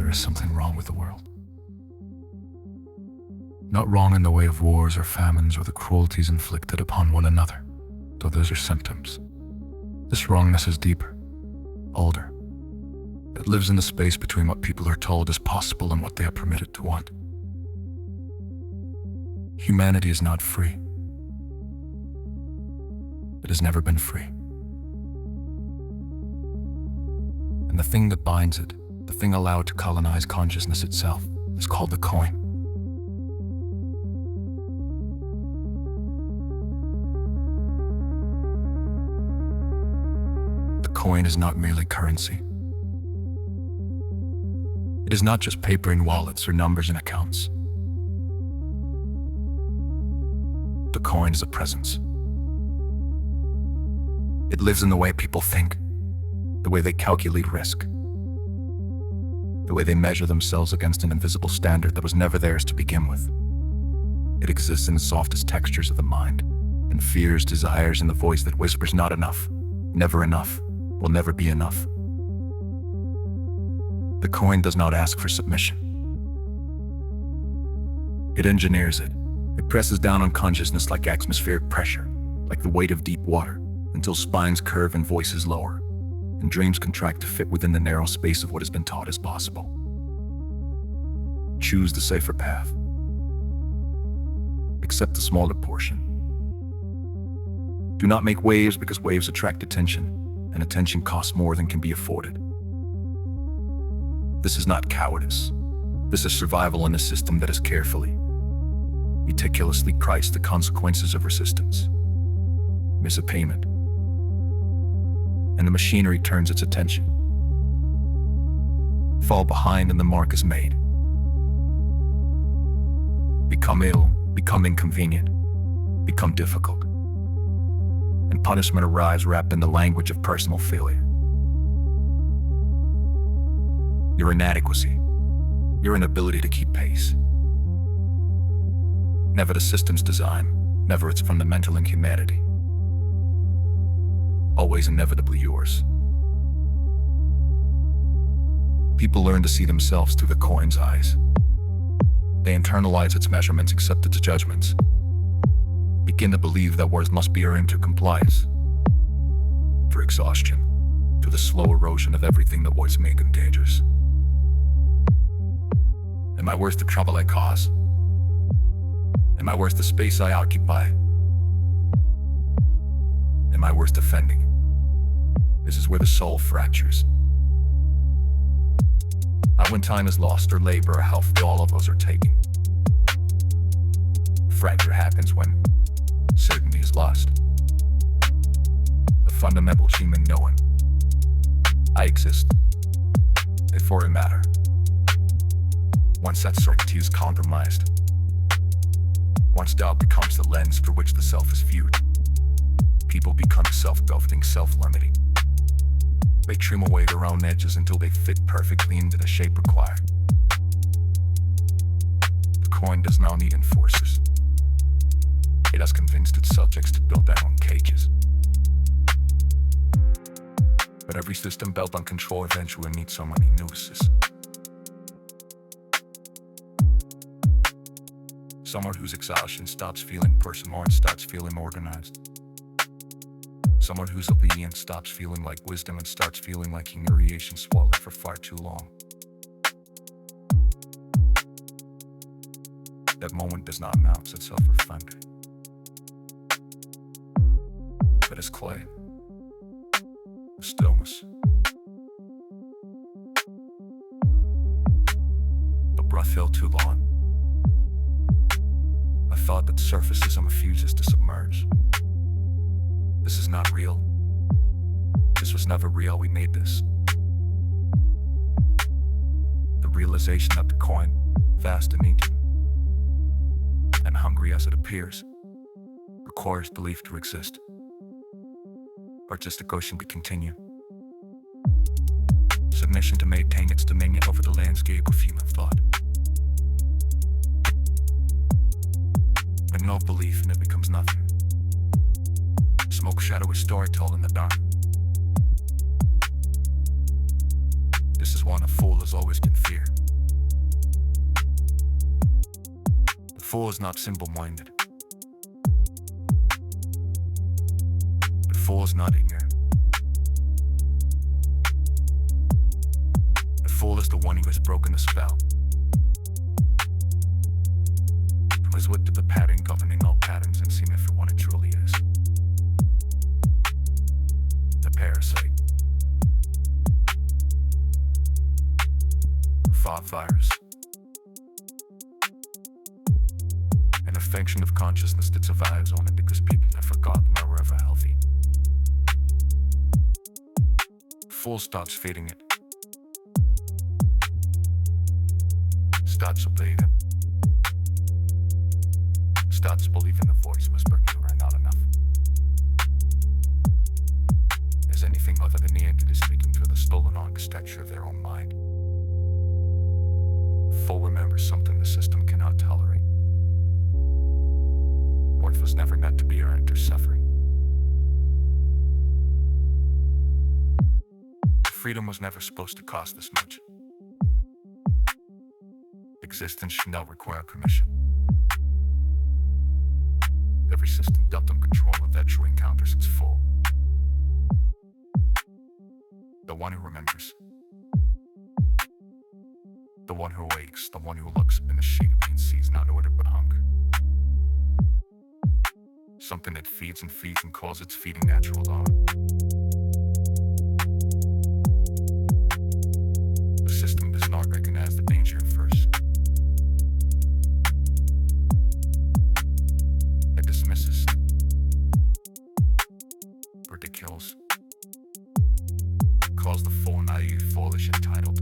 there is something wrong with the world. Not wrong in the way of wars or famines or the cruelties inflicted upon one another, though those are symptoms. This wrongness is deeper, older. It lives in the space between what people are told is possible and what they are permitted to want. Humanity is not free. It has never been free. And the thing that binds it, the thing allowed to colonize consciousness itself, is called the coin. The coin is not merely currency. It is not just paper in wallets or numbers in accounts. The coin is a presence. It lives in the way people think, the way they calculate risk, the way they measure themselves against an invisible standard that was never theirs to begin with. It exists in the softest textures of the mind, in fears, desires, and the voice that whispers not enough, never enough, will never be enough. The coin does not ask for submission. It engineers it. It presses down on consciousness like atmospheric pressure, like the weight of deep water, until spines curve and voices lower, and dreams contract to fit within the narrow space of what has been taught is possible. Choose the safer path. Accept the smaller portion. Do not make waves because waves attract attention, and attention costs more than can be afforded. This is not cowardice. This is survival in a system that has carefully, meticulously priced the consequences of resistance. Miss a payment, and the machinery turns its attention. Fall behind and the mark is made. Become ill, become inconvenient, become difficult. And punishment arrives wrapped in the language of personal failure. Your inadequacy, your inability to keep pace. Never the system's design, never its fundamental inhumanity. Always inevitably yours. People learn to see themselves through the coin's eyes. They internalize its measurements, accept its judgments. Begin to believe that worth must be earned through compliance, through exhaustion, through the slow erosion of everything that was made contagious. Am I worth the trouble I cause? Am I worth the space I occupy? Am I worth defending? This is where the soul fractures. Not when time is lost or labor or health all of us are taking. Fracture happens when certainty is lost. The fundamental human knowing. I exist. Therefore I matter. Once that certainty is compromised, once doubt becomes the lens through which the self is viewed, people become self-governing, self-limiting. They trim away their own edges until they fit perfectly into the shape required. The coin does not need enforcers. It has convinced its subjects to build their own cages. But every system built on control eventually needs so many nooses. Someone whose exhaustion stops feeling personal and starts feeling organized. Someone whose obedience stops feeling like wisdom and starts feeling like humiliation swallowed for far too long. That moment does not announce itself or thunder, but as clay, stillness. The breath held too long. I thought that surfacism refuses to submerge. This is not real. This was never real, we made this. The realization that the coin, vast and ancient, and hungry as it appears, requires belief to exist. Artistic ocean could continue. Submission to maintain its dominion over the landscape of human thought. But no belief in it becomes nothing. Smoke shadow is story told in the dark. This is one a fool has always can fear. fool is not simple-minded. The fool is not ignorant. The fool is the one who has broken the spell, who has looked at the pattern governing all patterns and seen it for what it truly is. The parasite. Thought virus. An affection of consciousness that survives only because people have forgotten or were ever healthy. Fool stops feeding it. Starts obeying it. Starts believing the voice whispering you are not enough. Is anything other than the entity speaking through the stolen architecture of their own mind. Fool remembers something the system cannot tolerate. Worth was never meant to be earned or suffering. Freedom was never supposed to cost this much. Existence should not require permission. Every system dealt them control of that true encounters its fool. The one who remembers. The one who awakes, the one who looks in the shade of pain sees not order but hunger. Something that feeds and calls its feeding natural law. The system does not recognize the danger at first. It dismisses. Ridicules. Calls the fool naive, foolish, entitled.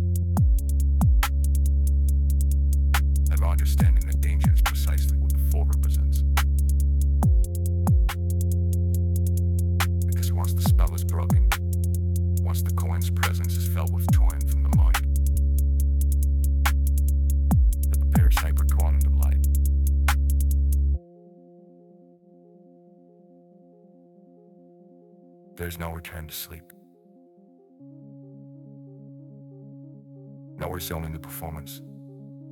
Never understanding that danger is precisely what the fool represents. Because once the spell is broken, once the coin's presence is felt with torn from the mind, it prepares hyper-quantum light. There's no return to sleep. No resuming the performance,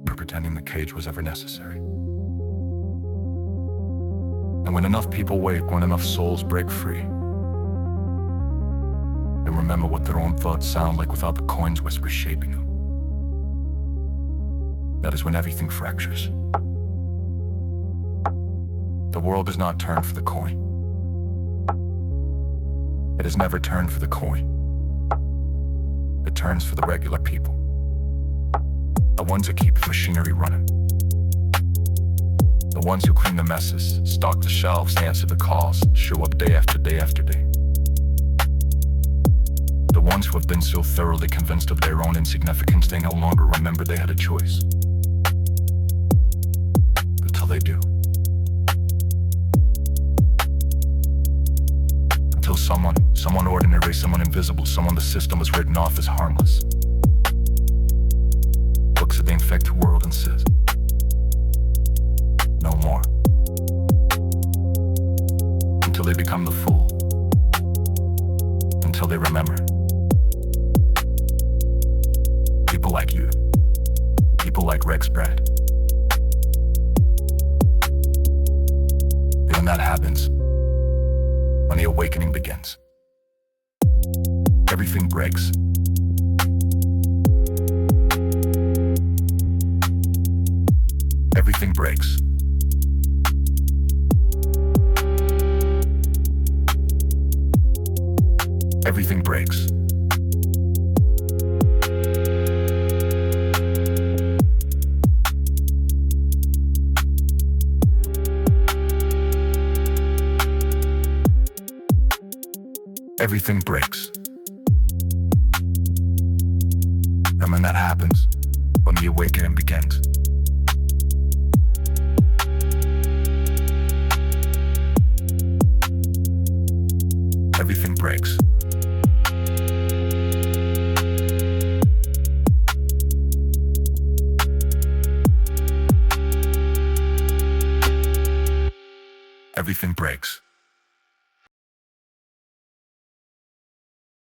or pretending the cage was ever necessary. And when enough people wake, when enough souls break free, and remember what their own thoughts sound like without the coin's whisper shaping them, that is when everything fractures. The world does not turn for the coin. It has never turned for the coin. It turns for the regular people. The ones that keep the machinery running. The ones who clean the messes, stock the shelves, answer the calls, show up day after day after day. The ones who have been so thoroughly convinced of their own insignificance they no longer remember they had a choice. Until they do. Until someone ordinary, someone invisible, someone the system has written off as harmless, looks at the infected world and says, no more. Until they become the fool. Until they remember. People like you. People like Rex Brad. Then that happens. When the awakening begins. Everything breaks. Everything breaks. Everything breaks. Everything breaks. And when that happens, when the awakening begins, everything breaks. Everything breaks.